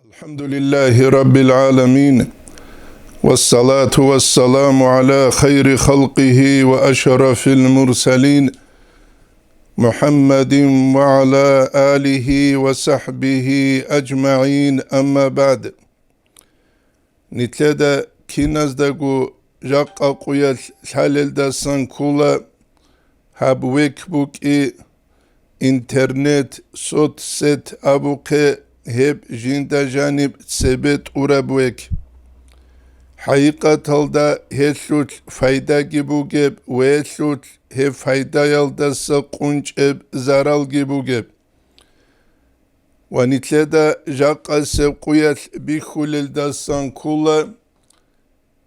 الحمد لله رب العالمين والصلاة والسلام على خير خلقه وأشرف المرسلين محمد وعلى آله وصحبه أجمعين أما بعد نتلدى كينازدقو جاق أقويا الحلال دا سانكولا هابويك بوكي انترنت صوت ست أبوكي هب جندا جانب سبت أورابويك حقيقة دا هسوت فايدا جيبوغيب وهسوت هب فايدا يلدس قنج اب زارال جيبوغيب ونتلدا جاقا سبقويات بيخولل داسان كولا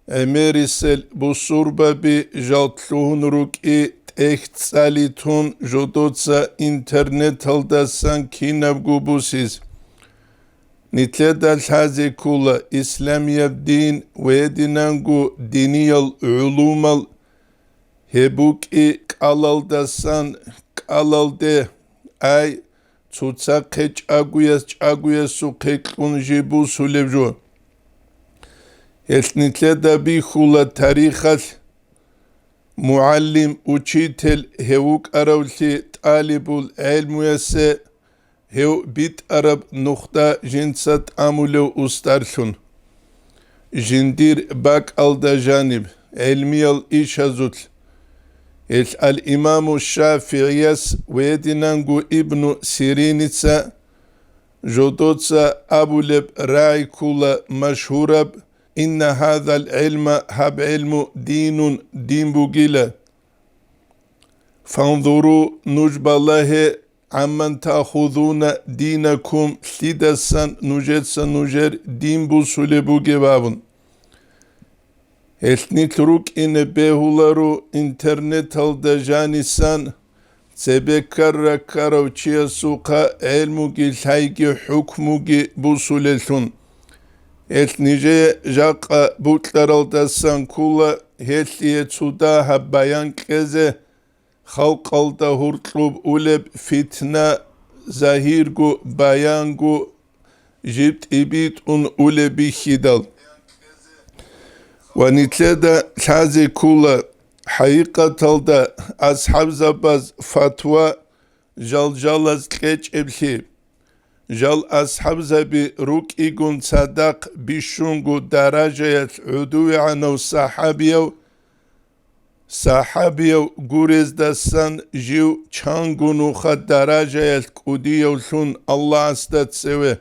اميريسل بصوربا بي جالتلوهن روكي تخت ساليتون جودوتسا انترنت هلداسان كينابغو بوسيز نتلدا الحازي كولا إسلامية الدين ويدينانغو دينيال علومال هبوك قالال داسان قالال ده اي توتسا قيج اغويس سو قيقلون جيبو سوليبجو نتلدا بيخولا تاريخال معلم учитель هوك أراولي طالب العلم يسي هو بيت عرب نقطة جنسات عملو أستارشون جندير باك الدا جانب علمي الإشازوت الإمام الشافعي ويدنانغو ابن سيرينيتسا جودوتسا أبو لب راي كولا مشهورب إن هذا العلم هب علم دين بوغيلا فانظروا نجب الله عمن تأخذون دينكم سيدسان نجر دين بوسولي بوغيبابون نتروك إن بيهولارو انترنت هلدا جانيسان سبكر كاروچيا سوقا علموغي الحيغي حكموغي بوسوليسون نيجي جاقا بوتلارالداسان كولا هيتسودا هبايان كيزي خلق alda hurtlub uleb fitna zahirgu bayangu jibt ibit ulebi hidal ونتلدا حازي كولا حقيقة الدا أصحاب زباز فتوى جالز كيج إبلي جال أصحاب زبي روك إيغون صدق بيشونغو درجة عدوي عنو صحابيو غورز دستان جيو چانگونو خد درجة القديولون الله استتسوه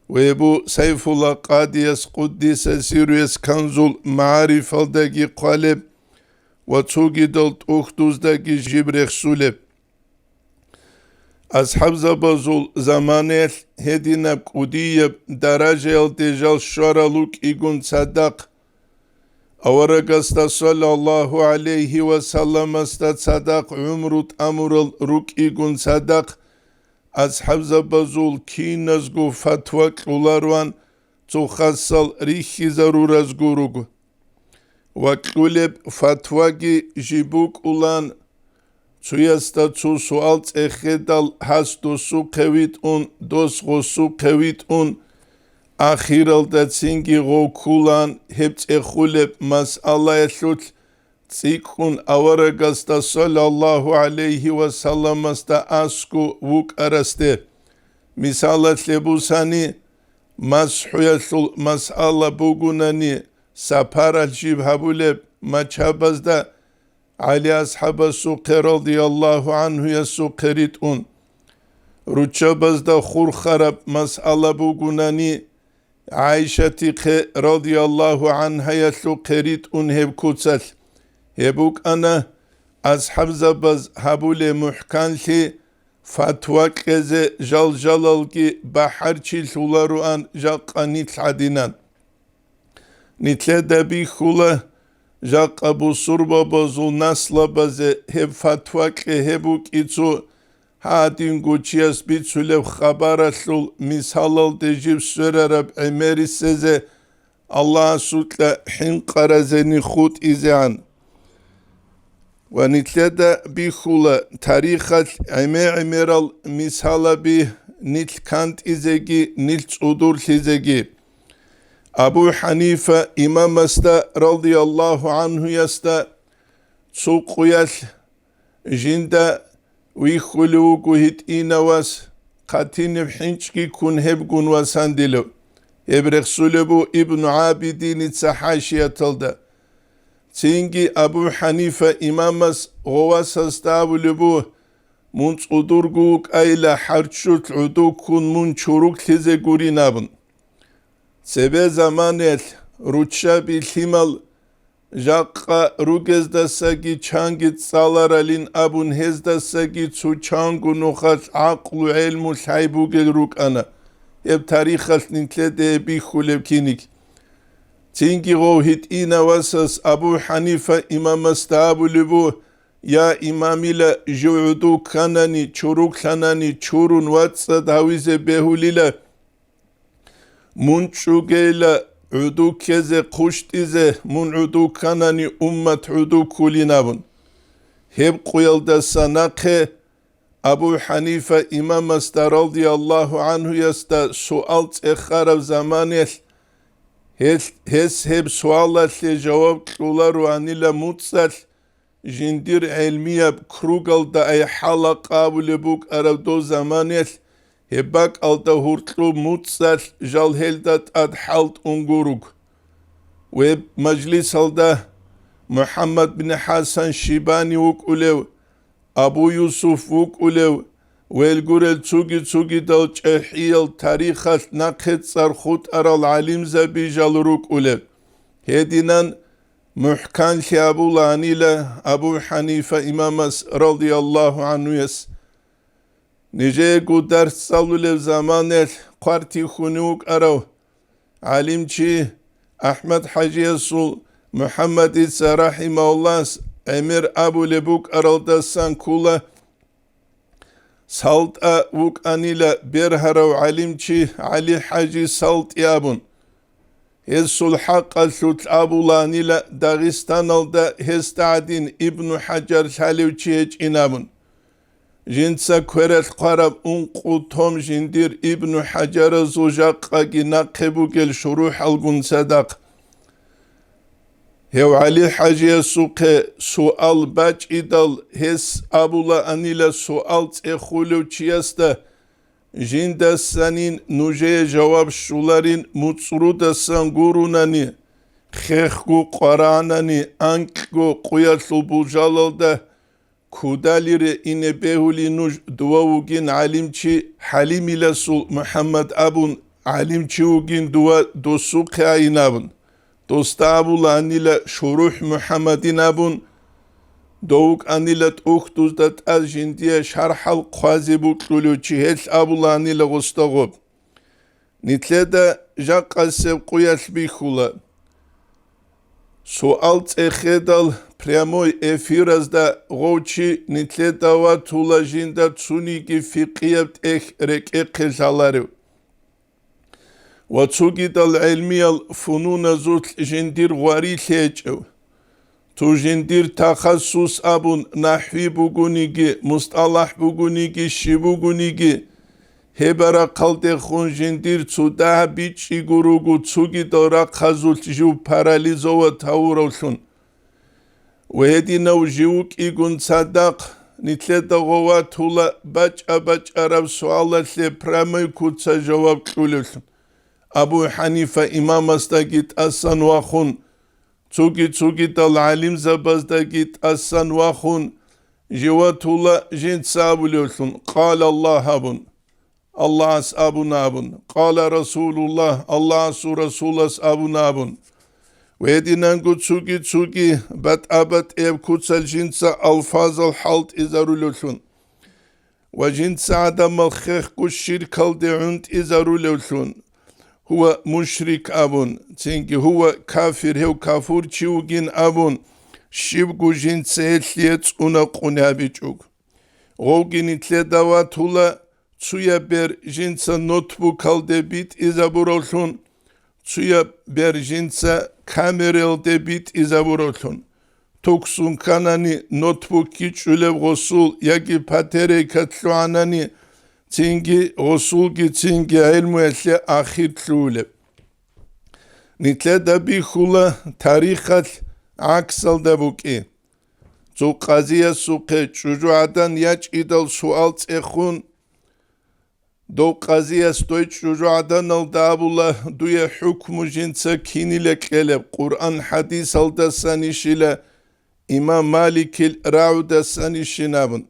ويبو سيف الله قاديس قديس سيريس كنزول معارف الدقي قالب وطوغي دلت اختوز دقي جبريخ سولب أصحاب زبازول زمانيل هدينب قديب درجة الدجال شارلوك إيغون صدق أورغستا صلى الله عليه وسلم استاد صدق عمرت أمرل روك إيغون صدق أصحاب زبازول كينزغو فتوى كلولاروان تخصل ريخي ضرورزغو روغو وكلب فتوى جيبوك أولان تسويستا تسو سوال تخدال هستو سو قويت دوسغو سو قويت آخیرال دادسینگی غوکولان هبت اخولب مسئله اشوت تیکون آورگستا صلی الله علیه و سلم استا اسکو وک ارسته مثالت لبوسانی مسحویشل مسئله بگونانی سپارل جیب هبولب مچابزده علی اصحاب سوق رضی الله عنه یسوقریت روچابزده خور خراب مسئله بگونانی عائشة رضي الله عنها يسلو قريت هب كوتسل هبوك أنا أصحاب زباز هبول محكانشي فتوى كزي جلالكي بحر چيل سولارو أن جاقا نتلعدينان نتلدا بيخولا جاق أبو صربا بازو نسلا بازي هب فتوى هبوك إتسو هادين گوچیاس بیتسولب خبرشل مثال دجیب سررب امری سزه الله سوتلا حين قرزني خود إزعان ونتلدا بيخولا تاريخ عميرال مثال بي nil kant izegi, nil udur lizegi. Abu Hanife İmam Asta radıyallahu anhu yasta Tsukuyal jinda uikhulu kuhit inawas katinib hinçki kun hebgun wasandilo. Ebreksulubu İbn Abidin haşiyatıldı. Çünkü Abu Hanife İmamaz govasas davulubu munç udurguk ayla harçut udukun mun çuruk lize gurinabın. Sebe zamanel ruçça bilhimal Jaqqa rugezdasagi çangit salaralin abun hezdasagi su çangu nukhas aqlu ilmu saybugel rukana. Hep tarihas nintle de bi khulevkinik. Çünkü o hit ina vasas Abu Hanife İmam Stabulubu ya imamila juudu kanani çuruk kanani çurun vatsa davize behulila munçugela udu keze kuştize mun udu kanani ummet udu kulinabun. Hep kuyalda sanake Abu Hanife İmam Asta radıyallahu anhu yasta sual tekharav zamanel hes hep suallatle cevap kularu anila mutsal jindir ilmiyab krugalda ay hala kabulebuk aravdo zamanel Hebak alta hurtlu mutsal jalheldat ad halt unguruk. Ve meclis alda Muhammed bin Hasan Şibani vuk ulev, Abu Yusuf vuk ulev, vel gurel tsugi dal çehiyal tarihas nakhet sarkhut aral alim zabi jaluruk ulev. Hedinan muhkan şabulani ile Abu Hanife İmamas radıyallahu anhu yes. Nice gu ders salulev zamanel qarti khunuk arav alimçi Ahmet Hacı Yasul Muhammed İsa rahimahullah Emir Abu Lebuk araldasan kula salta vuk anila berharav alimçi Ali Hacı salt yabun Yesul haqqa sut abulanila Dağistan alda hestadin İbn Hacer Salevçi hiç inabun Jinsa kwerel qarab unqu tom jindir İbn Hacer zujaqqa gina qebugel shuruh algun sadaq. Hev Ali Hacı suqe sual baç idal hes abula anila sual tsexulu çiyasta jinda sanin nuje cevap şularin mutsruda san gurunani khexgu qaranani ankgu quyaslu bujalalda Kudalire ine behuli nuj duavugin alimçi halim ile sul Muhammed abun alimçi ugin dua dosu kainabun. Dosta abul anila şuruh Muhammedin abun doğuk anilat uhtuzdat az jindiye şarhal qazi butlulu çihes abul anila gostagub. Nitleda jaqasev quyas bihula. Sual tsexedal Прямой эфиразда гочи нитлетава тулажинда цуниги фиқиябт эх реке қезаларев. Вацугидал илмиял фунуна зут жиндир гвари лечев. Ту жиндир тахассус абун нахви бугуниги, мусталах бугуниги, шибугуниги. Хебара қалде хун жиндир цуда бичи гуругу цугидора қазулт жу парализова тауравшун. وهدينا وجيوك إيقون صدق نتلتا غوا تولا باج عرب سؤال لي برامي كوتسا جواب كولوشن أبو حنيفة إمام استاقيت أسان واخون تسوكي تال علم زبازداقيت أسان واخون جوا تولا جنت سابولوشن قال الله أبن الله أس أبن أبن قال رسول الله أس رسول أس أبن أبن ويدينانغو تسوكي بات أبات إيب كوتسال جنسا ألفاظ الحالت إزارولوشن وجنسا عدم الخيخ كوشير كالدي عند إزارولوشن هو مشرك أبون تنكي هو كافر هو كافور تشيوغين أبون شيبغو جنسا هتليت أناقونا بيچوك غوغين إتلدوات هولا تسويا بير جنسا نوتبو كالدي بيت إزابورولشن Suya berjinsa kamerel debit izavurotun. Toksun kanani notebook kiç ülev gosul yagi patere katluanani цинги осулги цинги айлмуэлле ахирлууле нитледаби хула тарихал аксалдабуки цуқазия суқе чужуадан ячидал суал цехун до қазия стой чужуадан алдабула дуя хукму жинца киниле келеб Qur'an hadis алдасанишиле имам Маликил раудасанишинабын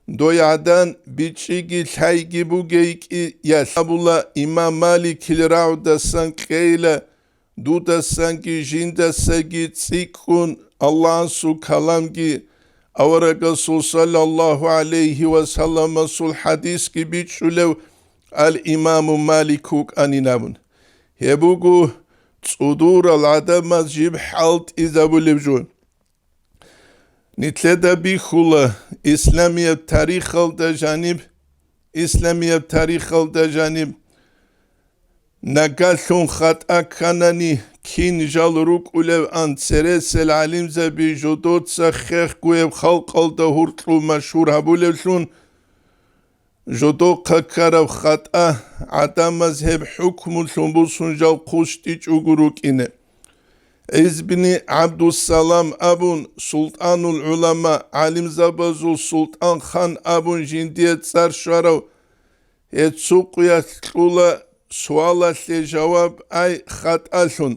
доядан бичиги лайги бугейки ясабула имам Маликил раудасан кейле дудасанги жиндасаги цикхун Allah'ın su kalamgi Avara Resul sallallahu aleyhi ve sellem sul hadis gibi çulev al İmam Malikuk aninabun. Hebugu tsudur al adamaz jib halt izabulevjun. Nitleda bi khula İslamiyet tarih al da janib İslamiyet tarih al da janib Nagalun khata kanani kin jalruk ulev an seresel alimze bi jodotsa khekh guev khalq al da hurtlu mashhur habulevshun jodo kakarav khata adam mazheb hukmul shumbusun jal qushtiç uguruk ine İzbini Abdussalam abun sultanul ulama alim zabazul sultan khan abun jindiyet tsar sharav etsuqyat ula sualasle jawab ay khatashun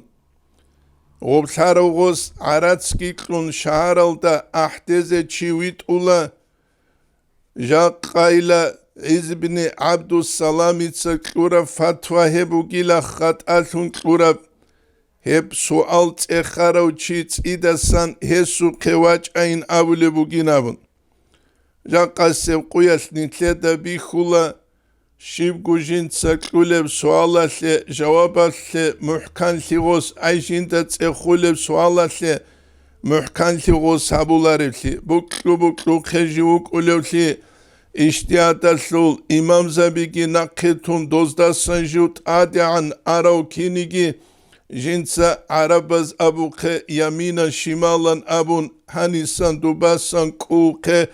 Obsarogos aratski klun shaharalda ahdeze çivit ula Jaqayla İzbini Abdussalam itsa klura fatva hebugila khatashun klura hep sual tsexarav çits idasan hesu kevaç ayin avule buginabun Jaqasev quyas nitleda bihula Şivgujin tsaklulev sualalle javaballe muhkanligos ayjinda tsexulev sualalle muhkanligos habularevli buklu khejivuk ulevli iştiyadaslul imam zabigi nakhetun dozdasan jut adian arav kinigi jinsa arabaz abuke yamina shimalan abun hanisan dubasan kuke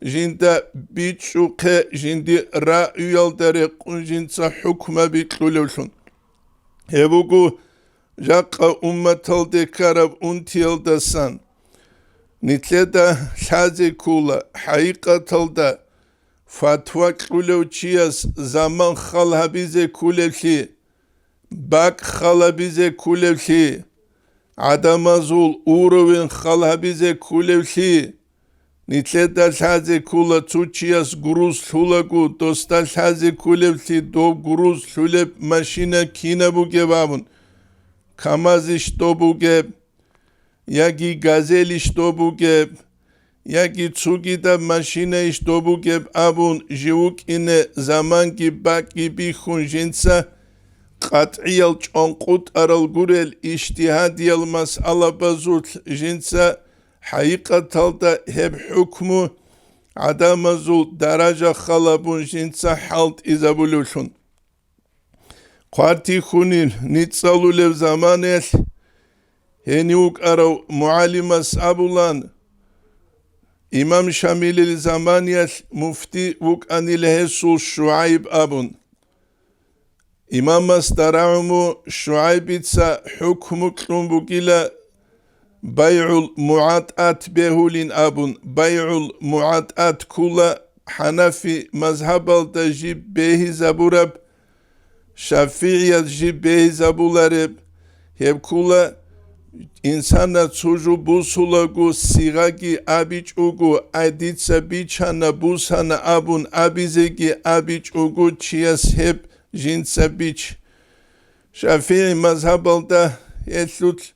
Jinda biçuke jindi ra'yaldare kunjinsa hukma bitlulevsun. Hebugu jaqa ummatal dekarab untiyaldasan. Nitleda şaze kula haqiqatalda fatva kulevçiyas zaman khalhabize kulevli bak khalhabize kulevli adamazul urovin khalhabize kulevli Nitleda şaze kula tuçiyas guruz hulagu dosta şaze kulevli do guruz huleb maşina kina bu gebabun kamaz işto bu geb yagi gazel işto bu geb yagi tsugida maşina işto bu geb abun jivuk ine zaman ki bak gibi hunjinsa qat'iyal çonqut aral gurel iştihad yalmas alabazut jinsa haqiqatalda hep hukmu adamazul daraja khalabun jinsa halt izabuluşun. Qarti khunil nitsalulev zamanel heniuk arav muallimas abulan İmam Şamilil zamaniyel mufti vuk anil hesul Şuayb abun. İmamas daraumu Şuayb itsa hukmu klumbugila Bay'ul muat'at behulin abun Bay'ul muat'at kula Hanafi mazhabalda jib behi zaburab Şafi'yat jib behi zabulareb Hep kula insana çocuğu busulagu sigagi abiç ugu aditsa biçana busana abun abizegi abiç ugu çiyas hep jinsa biç Şafii mazhabalda etlut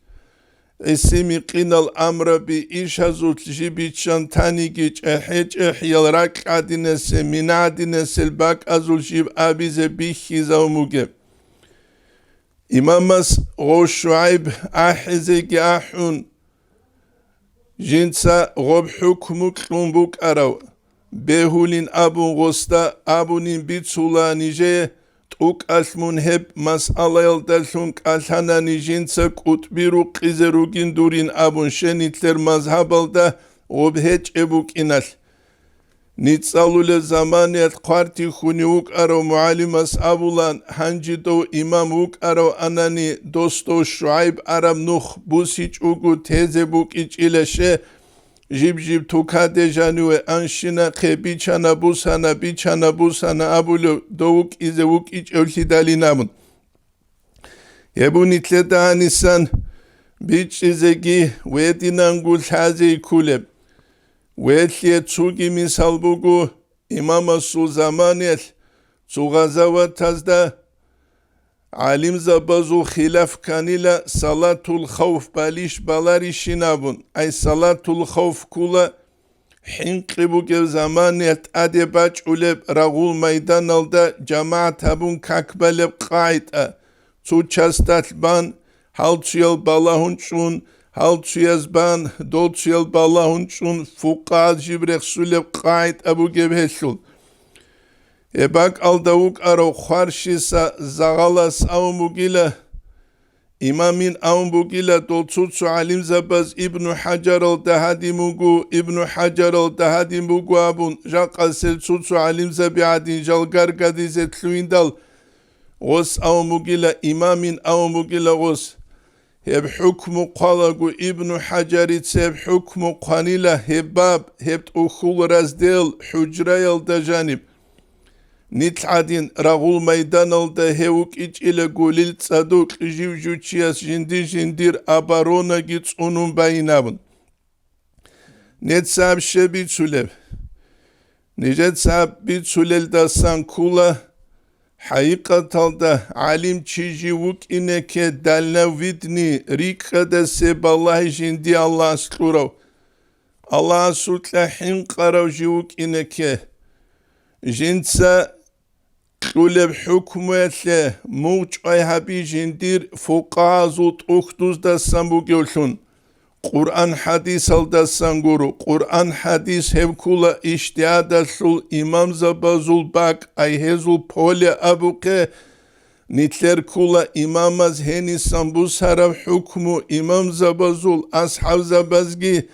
اسمی قینال امر بی ایش هزوت جیبیچان تانی گیچ احیچ احیال رک عدینسه من عدینسه البک ازول جیب آبیزه بیخیزه و موگه امامس غو شعیب احیزه گی احون جنسا غب حکمک لنبوک ارو بهولین ابون غستا ابونین بیتسولا نیجه Tuk almun hep mas'alayal dalsun alhanani jinsa kutbiru qizerugin durin abun şenitler mazhabalda obheç ebuk inal. Nitsalule zamaniyat kvarti khuni ukaro mualimas abulan hanjido imam ukaro anani dosto Şuayb aram nuh busiç ugu teze buk iç ileshe jib tukade janue anşina khe biçana busana abulu dovuk ize vuk iç ölhidalinamun. Yebu nitle daha nisan biç izegi vedinangul haze kuleb. Ve'liye tsugi misal bugu imama su zamaniyel tsugazawa tazda alim zabazu khilaf kanila salatul khawf balish balari shinabun ay salatul khawf kula hinqibu gev zamaniyet adebaç uleb ragul maydan alda cemaat habun kakbaleb qaita tsu çastalban halçuyal balahun çun halçuyazban dolçuyal balahun çun fuqad jibrek suleb qait abu gebhesul bak aldavuk aro kharşisa zagalas avmugila imamin avmugila dolçutsu alim zabaz İbn Hacer al-Dahadimugu İbn Hacer al-Dahadimugu abun jaqasel tutsu alim zabiadin jalgar gadizetluindal os avmugila imamin avmugila os hep hükmü qalagu İbn Hacerit hep hükmü qanila hebab hep ukhul razdel hücreyal da janib nit'adin ragul meydan alda hevuk iç ile gulil tsaduk jivjuçiyas jindir abarona gits onun bayinabın net sahab şebi tsulev necet sahab bir tsulel da sankula Haqiqatalda alim çijivuk ineke dalna vidni rikada seballahi jindi Allah sklurav. Allah sutla hinqarav jivuk ineke. Jinsa kluleb hükmetle muç ay habi jindir fuqazut uhtuzda sambu gölsun. Kur'an hadis alda sanguru. Kur'an hadis hevkula iştihada sul imam zabazul bak ayhezul pole abuke nitler kula imamaz heni sambu sarab hükmü imam zabazul ashab zabazgi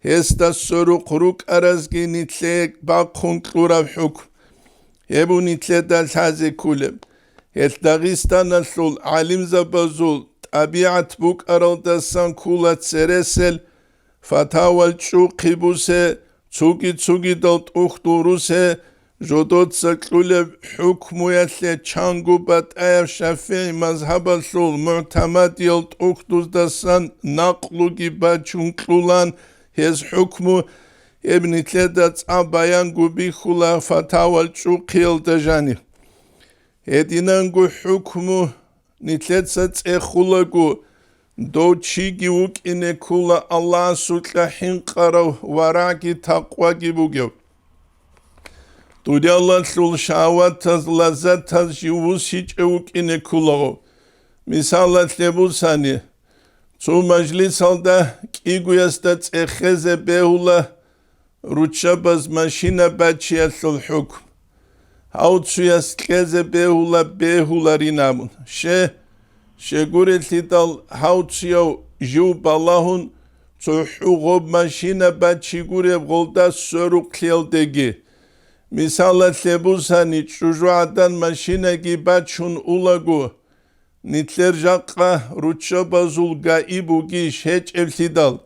hesta soru kuruk arazgi nitlek bak kunklurav hükm hebu nitle dal haze kulem het Dağistan'a sul alim zabazul tabiat buk araldasan kula tseresel fataval çuqibuse tsugi dalt uxturuse jodot saklule hükmüyetle çangubat ayav şafi mazhabal sul mu'tamad yalt uxtuzdasan naqlu giba çunklulan hez hükmü ebnitle dat abayan gubi khula fataval çuqil da jani edinangu hükmü nitletsa tsexulagu do çigi uk ine kula Allah sutla hinqarav varaki taqwa gibugev tudi Allah sul şavat taz lazat taz jivus hiç uk ine kulav misalat lebusani su majlis alda kiguyasta tsexeze behula ruçabaz maşina baçiya sul hukm Hautsuya keze behula rinamun. Şeguretli dal hautsuya jiu balahun tsuhu gob maşina baçigure golda soruk kildegi. Misalat lebusani çujuadan maşina gi baçun ulagu. Nitler jakka ruçabazul gaibu giş heç evlidal.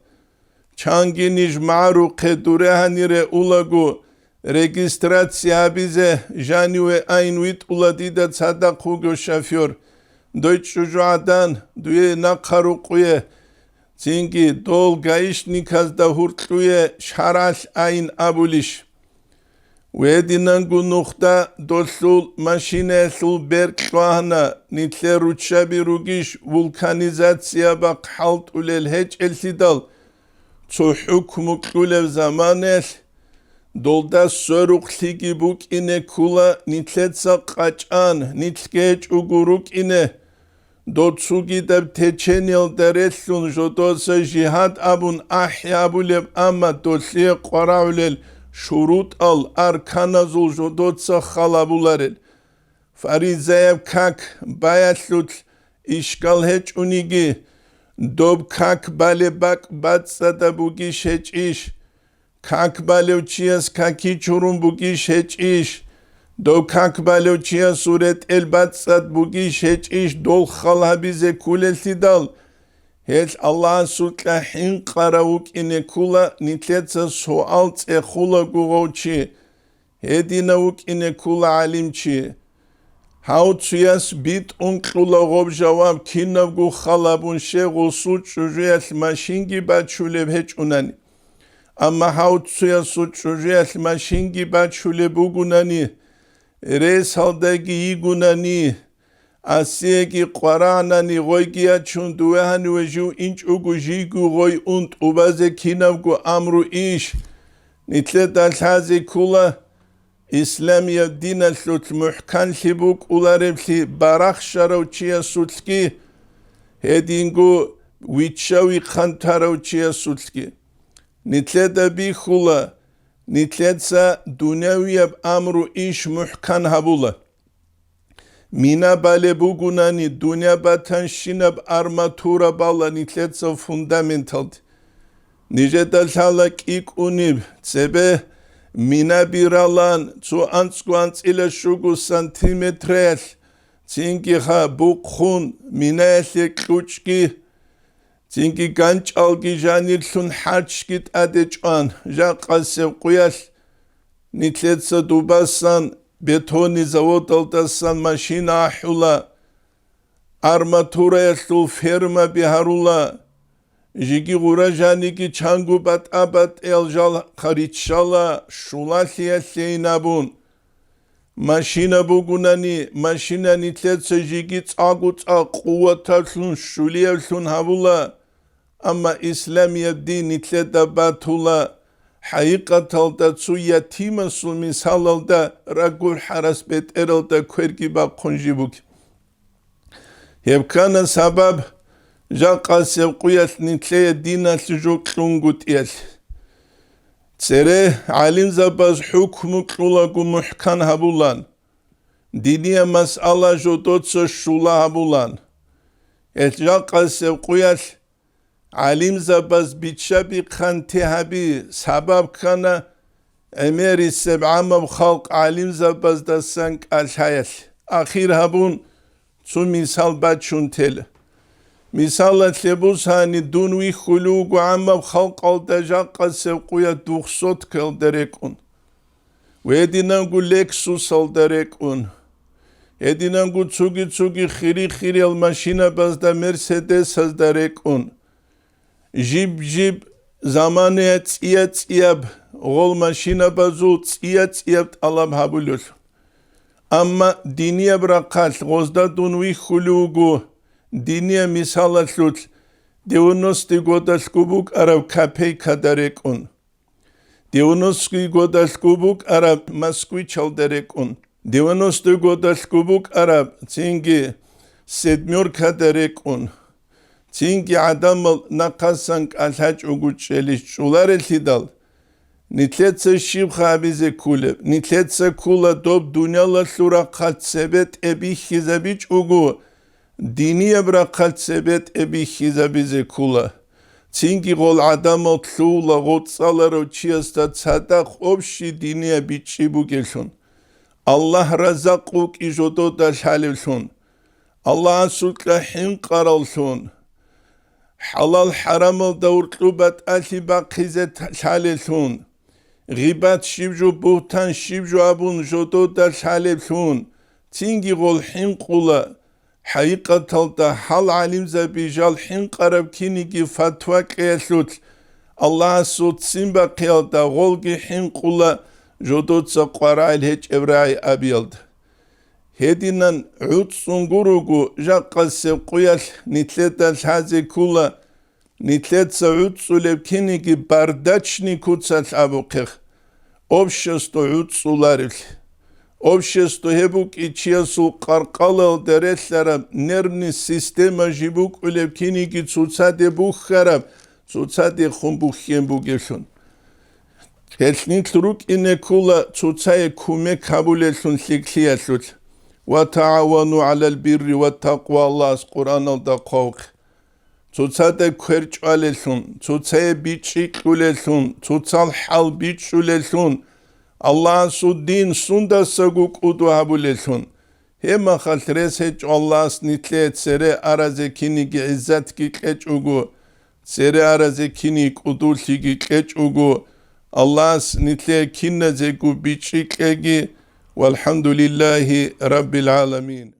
Çanginiş maru kedurehanire ulagu. Registracja bize Januwe Einwit uladida sadak hugo şafyor. Deutsch çocuğadan duye nakarukuye. Zingi dol gaiş nikazda hurtluye şaraş ayn abuliş. Ve dinangu nokta dosul maşine sul berklahna nitle ruçabi rugiş vulkanizatsiya bak halt ulel heç elsidal. Ço hükmü kulev zamanel. Dolda soruk ligi buk ine kula nitletsa qaçan nitgeç uguruk ine dotsugi deb teçenil dereslun jodosa jihad abun ahyabuleb amma dosliye qoravlel şurut al arkanazul jodotsa xalabularel farizeyev kak bayatlut işgal heç unigi dob kak balebak batsa da bugi şeç iş kakbalevçiyas kaki çurun bugiş heç iş. Do kakbalevçiyas suret elbatsat bugiş heç iş. Dol khalha bize kulesi dal. Heç Allah'a sutla hin qaravuk ine kula nitletsa sual tsehula gugovçi. Hedinavuk ine kula alimçi. Hautsuyas bit unkula gob javab kinavgu khalabun şegul suç juyas maşingi baçulev heç unani. Ama hautsuyas suç juyas maşingi baçulev bugunani. Res haldagi igunani. Asiyegi qaranani goygiya çunduhani veju inç ugu jigu goy unt ubaze kinavgu amru iş. Nitle dalhazi kula İslamiye dine sut muhkan libuk ularepli barak şaravçiya sutski hedingu vitşavi kantaravçiya sutski nitle de bir hula nitletsa dünyeviyeb amru iş muhkan habula mina bale bugunani dünya batan şinab armatura bala nitletsa fundamental nice dalhalak ilk unib sebe mina biralan zu ansquans ile şugu santimetrel zingi ha bukhun mina ele kluçki zingi ganç algi janil sun harçgit adeçan jaqasev quyal nitletsa dubasan betoni zavod aldasan maşina ahula armatura yaslu ferma biharula Jigi gurajani ki çangu bat abat eljal kharitşala şulasiye seynabun. Maşina bugunani, maşina nitletsa jigi tsagu tsa kuvatarsun şuliyevsun havula. Ama İslamiye din nitleta batula. Haqiqatalda tsu yatimasul misalalda ragul harasbet eralda kvergiba konjibuk. Hevkana sabab Jaqasev quyas nitleye dina sujuk lungut el. Tsere alim zabaz hukmu klulagu muhkan habulan. Diniye masala jodotsa şula habulan. Et jaqasev quyas alim zabaz bitşabi khanti habi sabab kana emeri seb'amav khalq alim zabaz da sank al-hayal. Akhir habun su misal batşun tel. Misal tlebus hani dunwi khulugu amma khalq aldajaqa sevquya 900 kalderekun. Ve edinangu Lexus alderekun. Edinangu tsugi khiri al maşina bazda Mercedes alderekun. Jib zamanı tsiyab gol maşina bazu tsiyab alab habulur. Amma diniye bırakal gozda dunwi khulugu Diniye misala slut 90 goda skubuk arab kapey kaderekun. 90 goda skubuk arab Moskvi çalderekun. 90 goda skubuk arab zingi sedmyorka derekun. Zingi adamıl nakasank alhaç uguçeliş ular elhidal. Nitletse şibha bize kule. Nitletse kula dob dünyala sura kat sebet ebi hizabiç ugu. Diniye bırakat sebet ebi hiza bize kula. Çünkü gol adamı tlula gotsalar o çiyasta tsadak obşi diniye biçi bu gelsun. Allah razakuk ijodo da şalilsun. Allah'a sutla hin qaralsun. Halal haramı da urtlubat alibak hizet şalilsun. Gıbat şibju buhtan şibju abun jodo da şalilsun. Çünkü gol hin kula. Haqiqatalda hal alim zabijal hin qarab kinigi fatwa qiyasut Allah sut simba qiyalda golgi hin qula jodotsa qarail heç evrai abiyald hedinan ud sungurugu jaqasev quyal nitletal hazi kula nitletsa ud sulev kinigi bardaçni kutsal abuqih obşesto ud sularil Общество hebuk içiyasu qarqalal deretlere nervni sistema jibuk ulevkini ki tsutsade bukharab tsutsade khumbukhien bugelsun. Helsni truk ine kula tsutsaye kume kabul etsun sikliyasut. Ve taavanu alel birri ve taqwa Allah Kur'an alda qavq. Цуцаде кверчалелун, цуцае бичиклулелун, цуцал хал бичулелун, Аллах суддин сунда сагу кудуабулелун. Хема халтрес хеч Аллахс нитлет сере аразекини ги иззат ги кечугу, сере аразекини кудулли ги кечугу, Аллахс нитле кинна зегу бичиклеги, والحمد لله رب العالمين.